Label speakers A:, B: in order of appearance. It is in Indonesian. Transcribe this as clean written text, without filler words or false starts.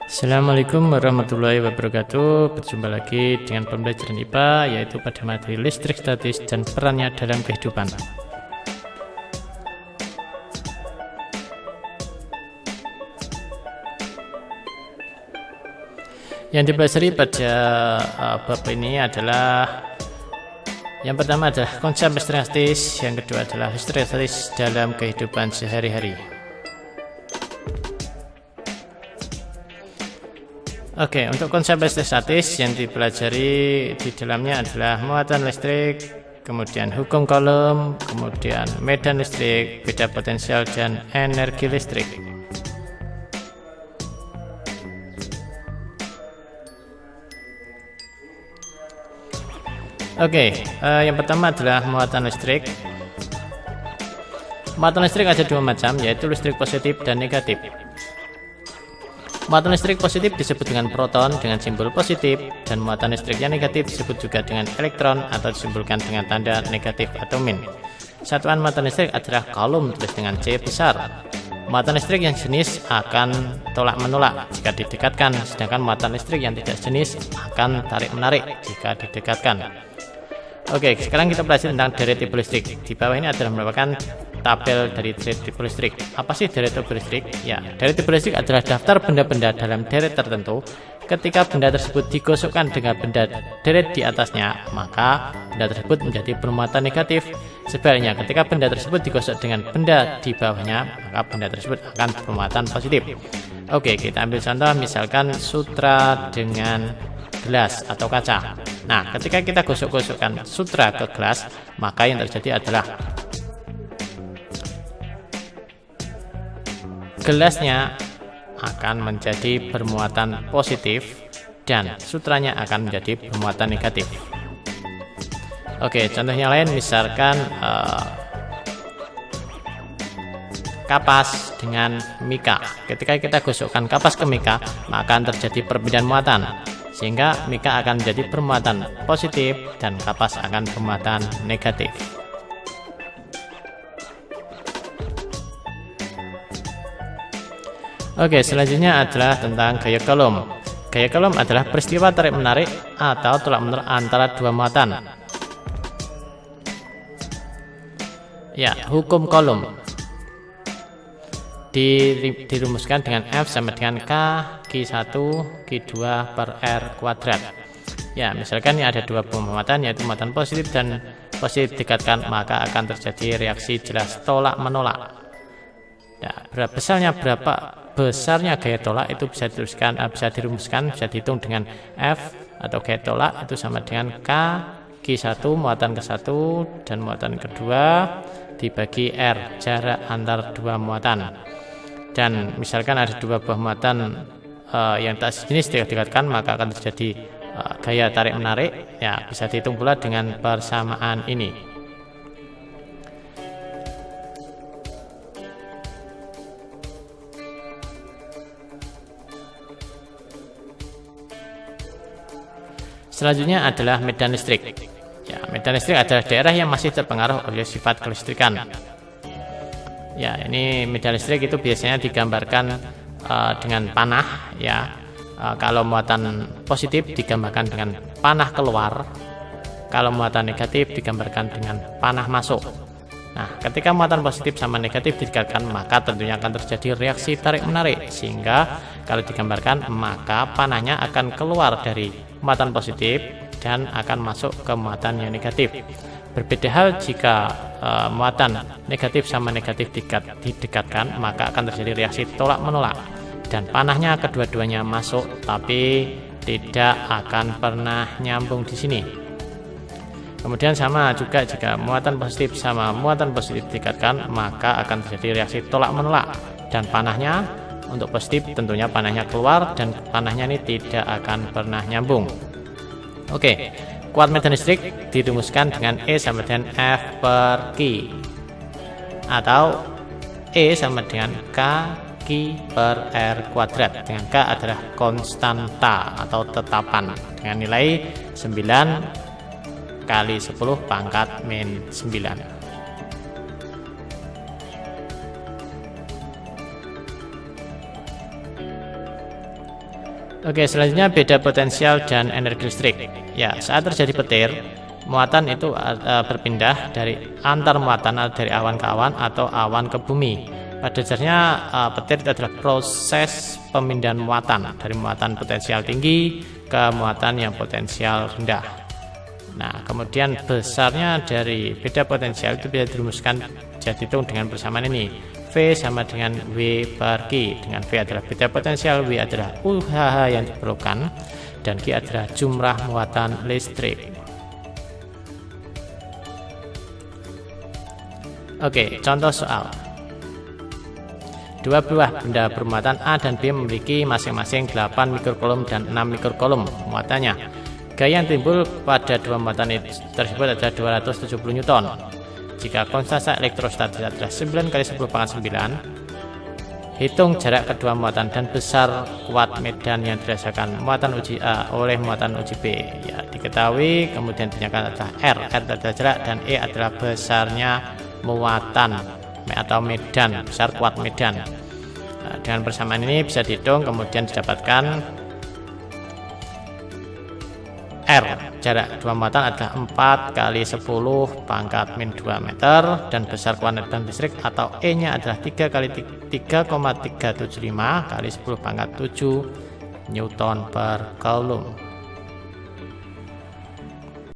A: Assalamualaikum warahmatullahi wabarakatuh. Berjumpa lagi dengan pembelajaran IPA, yaitu pada materi listrik statis dan perannya dalam kehidupan. Yang dipelajari pada bab ini adalah yang pertama adalah konsep listrik statis, yang kedua adalah listrik statis dalam kehidupan sehari-hari. Oke, untuk konsep listrik statis yang dipelajari di dalamnya adalah muatan listrik, kemudian hukum Coulomb, kemudian medan listrik, beda potensial, dan energi listrik. Oke, yang pertama adalah muatan listrik. Muatan listrik ada dua macam, yaitu listrik positif dan negatif. Muatan listrik positif disebut dengan proton dengan simbol positif, dan muatan listrik yang negatif disebut juga dengan elektron atau disimbolkan dengan tanda negatif atau min. Satuan muatan listrik adalah Coulomb tulis dengan C besar. Muatan listrik yang jenis akan tolak menolak jika didekatkan, sedangkan muatan listrik yang tidak jenis akan tarik menarik jika didekatkan. Oke, sekarang kita belajar tentang deret tipe listrik. Di bawah ini adalah merupakan tabel dari deret tipe listrik. Apa sih deret tipe listrik? Ya, deret tipe listrik adalah daftar benda-benda dalam deret tertentu. Ketika benda tersebut digosokkan dengan benda deret di atasnya, maka benda tersebut menjadi bermuatan negatif. Sebaliknya, ketika benda tersebut digosok dengan benda di bawahnya, maka benda tersebut akan bermuatan positif. Oke, kita ambil contoh, misalkan sutra dengan gelas atau kaca. Nah, ketika kita gosok-gosokkan sutra ke gelas, maka yang terjadi adalah gelasnya akan menjadi bermuatan positif dan sutranya akan menjadi bermuatan negatif. Oke, contoh yang lain misalkan kapas dengan mika. Ketika kita gosokkan kapas ke mika, maka akan terjadi perpindahan muatan, sehingga mika akan menjadi bermuatan positif dan kapas akan bermuatan negatif. Oke, selanjutnya adalah tentang gaya Coulomb. Gaya Coulomb adalah peristiwa tarik-menarik atau tolak-menolak antara dua muatan. Ya, hukum Coulomb dirumuskan dengan F sama dengan K, Q1, Q2 per R kuadrat. Ya, misalkan ini ada dua buah muatan, yaitu muatan positif dan positif didekatkan, maka akan terjadi reaksi jelas tolak-menolak. Ya, berapa besarnya gaya tolak itu bisa dirumuskan, bisa dihitung dengan F atau gaya tolak itu sama dengan K, Q1 muatan ke-1 dan muatan kedua dibagi R, jarak antar dua muatan. Dan misalkan ada dua buah muatan yang tak sejenis didekatkan, maka akan terjadi gaya tarik menarik. Ya, bisa dihitung pula dengan persamaan ini. Selanjutnya adalah medan listrik. Ya, medan listrik adalah daerah yang masih terpengaruh oleh sifat kelistrikan. Ya, ini medan listrik itu biasanya digambarkan dengan panah. Ya, kalau muatan positif digambarkan dengan panah keluar, kalau muatan negatif digambarkan dengan panah masuk. Nah, ketika muatan positif sama negatif didekatkan, maka tentunya akan terjadi reaksi tarik menarik, sehingga kalau digambarkan maka panahnya akan keluar dari muatan positif dan akan masuk ke muatan yang negatif. Berbeda hal jika muatan negatif sama negatif didekatkan, maka akan terjadi reaksi tolak menolak dan panahnya kedua-duanya masuk, tapi tidak akan pernah nyambung di sini. Kemudian sama juga jika muatan positif sama muatan positif didekatkan, maka akan terjadi reaksi tolak menolak dan panahnya untuk positif tentunya panahnya keluar dan panahnya ini tidak akan pernah nyambung. Oke, kuat medan listrik dirumuskan dengan E sama dengan F per Q, atau E sama dengan K Q per R kuadrat, dengan K adalah konstanta atau tetapan dengan nilai 9 kali 10 pangkat min 9. Oke, selanjutnya beda potensial dan energi listrik. Ya, saat terjadi petir, muatan itu berpindah dari antar muatan dari awan ke awan atau awan ke bumi. Pada dasarnya petir itu adalah proses pemindahan muatan dari muatan potensial tinggi ke muatan yang potensial rendah. Nah, kemudian besarnya dari beda potensial itu bisa dirumuskan jadi hitung dengan persamaan ini. V sama dengan W per Q, dengan V adalah beda potensial, W adalah UHH yang diperlukan, dan Q adalah jumlah muatan listrik. Oke, contoh soal. Dua buah benda bermuatan A dan B memiliki masing-masing 8 mikrokulum dan 6 mikrokulum muatannya. Gaya yang timbul pada dua muatan tersebut adalah 270 Newton. Jika konstanta elektrostatis adalah 9 kali 10 pangkat 9, hitung jarak kedua muatan dan besar kuat medan yang dirasakan muatan uji A oleh muatan uji B. Ya, diketahui, kemudian dinyatakan adalah R adalah jarak, dan E adalah besarnya muatan atau medan, besar kuat medan. Nah, dengan persamaan ini bisa dihitung, kemudian didapatkan R, jarak dua muatan adalah 4 kali 10 pangkat min 2 meter, dan besar kuat medan listrik atau E nya adalah 3 kali 3,375 kali 10 pangkat 7 Newton per Coulomb.